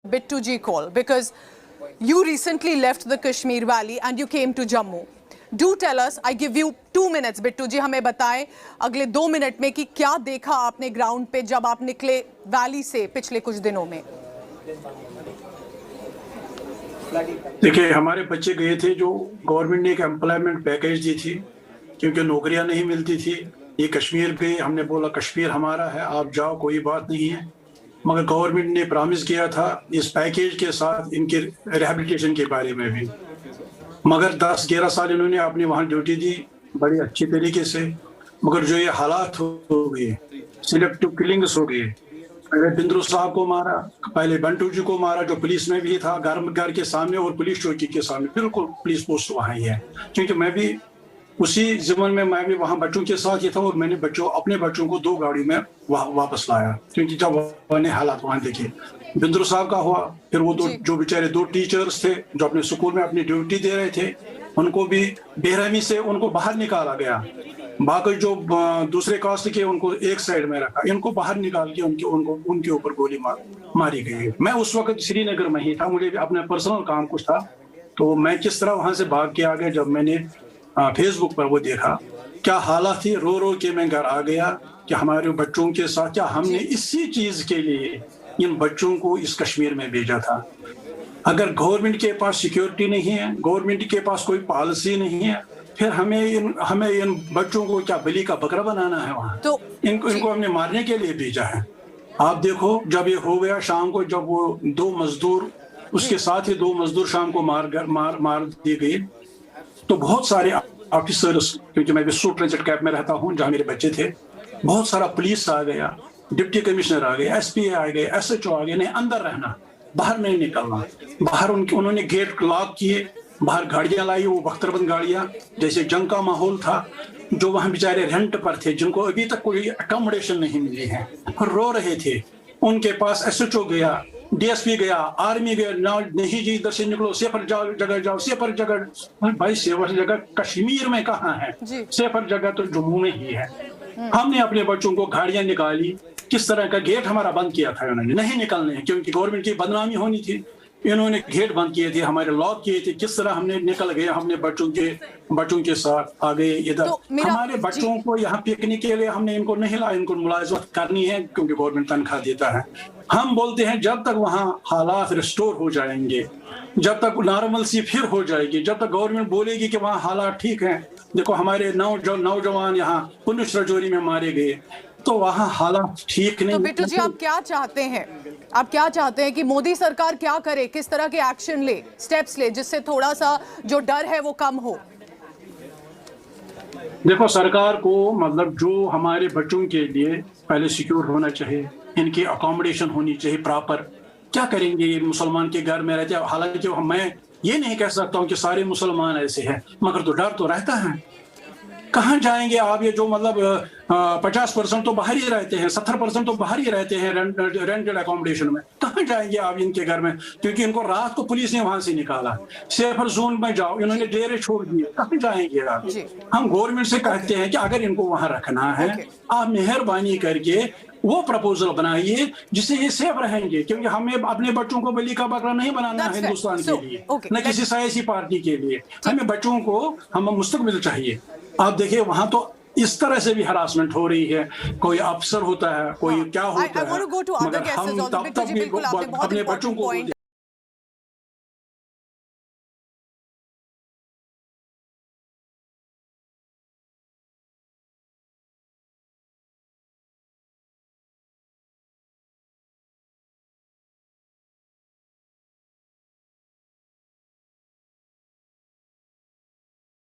Bittu ji call, because you recently left the Kashmir Valley and you came to Jammu. Do tell us, I give you 2 minutes, Bittu ji, हमें बताएं अगले 2 minute में कि क्या देखा आपने ground पे जब आप निकले वैली से पिछले कुछ दिनों में। देखिए, हमारे बच्चे गए थे, जो गवर्नमेंट ने एक एम्प्लॉयमेंट पैकेज दी थी, क्योंकि नौकरियां नहीं मिलती थी। ये कश्मीर गए, हमने बोला कश्मीर हमारा है, आप जाओ, कोई बात नहीं है। मगर गवर्नमेंट ने प्रॉमिस किया था इस पैकेज के साथ इनके रिहैबिलिटेशन के बारे में भी। मगर 10-11 साल इन्होंने अपनी वहाँ ड्यूटी दी बड़ी अच्छी तरीके से। मगर जो ये हालात हो गए, सिलेक्टिव किलिंग्स हो गए, पहले बिंद्रू साहब को मारा, पहले बंटू जी को मारा जो पुलिस में भी था, घर के सामने और पुलिस चौकी के सामने, बिल्कुल पुलिस पोस्ट वहाँ ही है। क्योंकि मैं भी उसी ज़मन में मैं भी वहाँ बच्चों के साथ ही था और मैंने अपने बच्चों को 2 गाड़ी में वापस लाया, क्योंकि जब मैंने हालात वहाँ देखे। बिंद्रू साहब का हुआ, फिर वो जो बेचारे 2 टीचर्स थे जो अपने स्कूल में अपनी ड्यूटी दे रहे थे, उनको भी बेरहमी से उनको बाहर निकाला गया। बाकी जो दूसरे कास्ट के उनको एक साइड में रखा, इनको बाहर निकाल के उनके ऊपर गोली मारी गई। मैं उस वक्त श्रीनगर में ही था, मुझे अपना पर्सनल काम कुछ था, तो मैं किस तरह वहाँ से भाग के आ गया। जब मैंने फेसबुक पर वो देखा, क्या हालात थी, रो रो के मैं घर आ गया कि हमारे बच्चों के साथ क्या हमने इसी चीज के लिए इन बच्चों को इस कश्मीर में भेजा था। अगर गवर्नमेंट के पास सिक्योरिटी नहीं है, गवर्नमेंट के पास कोई पॉलिसी नहीं है, फिर हमें इन बच्चों को क्या बलि का बकरा बनाना है वहाँ। तो इनको हमने मारने के लिए भेजा है। आप देखो, जब ये हो गया शाम को, जब वो 2 मजदूर, उसके साथ ही 2 मजदूर शाम को मार दिए गए, तो बहुत सारे ऑफिसर्स, क्योंकि मैं भी सूट ट्रेंचर कैंप में रहता हूँ जहाँ मेरे बच्चे थे, बहुत सारा पुलिस आ गया, डिप्टी कमिश्नर आ गए, एसपी आ गए, एसएचओ आ गए। नहीं, अंदर रहना, बाहर नहीं निकलना। बाहर उन्होंने गेट लॉक किए, बाहर गाड़ियां लाई, वो बख्तरबंद गाड़ियां, जैसे जंग का माहौल था। जो वहाँ बेचारे रेंट पर थे, जिनको अभी तक कोई अकोमोडेशन नहीं मिली है, रो रहे थे, उनके पास एसएचओ गया, डीएसपी गया, आर्मी गया, नहीं जी इधर से निकलो, सेफर जगह जाओ, सेफर जगह। भाई सेफर जगह कश्मीर में कहाँ है? सेफर जगह तो जम्मू में ही है। हमने अपने बच्चों को गाड़ियां निकाली, किस तरह का गेट हमारा बंद किया था, उन्होंने नहीं निकलने, क्योंकि गवर्नमेंट की बदनामी होनी थी। इन्होंने गेट बंद किए थे, हमारे लॉक किए थे। किस तरह हमने निकल गए, हमने बच्चों के साथ आ गए इधर। हमारे बच्चों को यहाँ पिकनिक के लिए हमने इनको नहीं लाया, इनको मुलाजमत करनी है क्योंकि गवर्नमेंट तनख्वाह देता है। हम बोलते हैं जब तक वहाँ हालात रिस्टोर हो जाएंगे, जब तक नॉर्मल सी फिर हो जाएगी, जब तक गवर्नमेंट बोलेगी कि वहाँ हालात ठीक हैं। देखो, हमारे नौजवान यहाँ पुलिस रजौरी में मारे गए, तो वहाँ हालात ठीक नहीं। तो बिट्टू जी, आप क्या चाहते हैं? आप क्या चाहते हैं कि मोदी सरकार क्या करे, किस तरह के एक्शन ले, स्टेप्स ले, जिससे थोड़ा सा जो डर है वो कम हो? देखो, सरकार को मतलब जो हमारे बच्चों के लिए पहले सिक्योर होना चाहिए, इनकी अकोमोडेशन होनी चाहिए प्रॉपर। क्या करेंगे ये मुसलमान के घर में रहते हैं? हालांकि मैं ये नहीं कह सकता हूँ कि सारे मुसलमान ऐसे हैं, मगर तो डर तो रहता है। कहाँ जाएंगे आप? ये जो मतलब 50% तो बाहर ही रहते हैं, 70% तो बाहर ही रहते हैं रेंटेड अकोमोडेशन में। कहाँ जाएंगे आप इनके घर में? क्योंकि इनको रात को पुलिस ने वहां से निकाला। सेफर जोन में जाओ, इन्होंने डेरे छोड़ दिए, कहाँ जाएंगे आप? हम गवर्नमेंट से कहते हैं कि अगर इनको वहां रखना है, आप मेहरबानी करके वो प्रपोजल बनाइए जिससे ये सेफ रहेंगे, क्योंकि हमें अपने बच्चों को बलि का बकरा नहीं बनाना है हिंदुस्तान के लिए, न किसी सियासी पार्टी के लिए। हमें बच्चों को हम मुस्तकबिल चाहिए। आप देखिए, वहां तो इस तरह से भी हरासमेंट हो रही है, कोई अफसर होता है, कोई क्या होता है, मगर हम तब भी अपने बच्चों को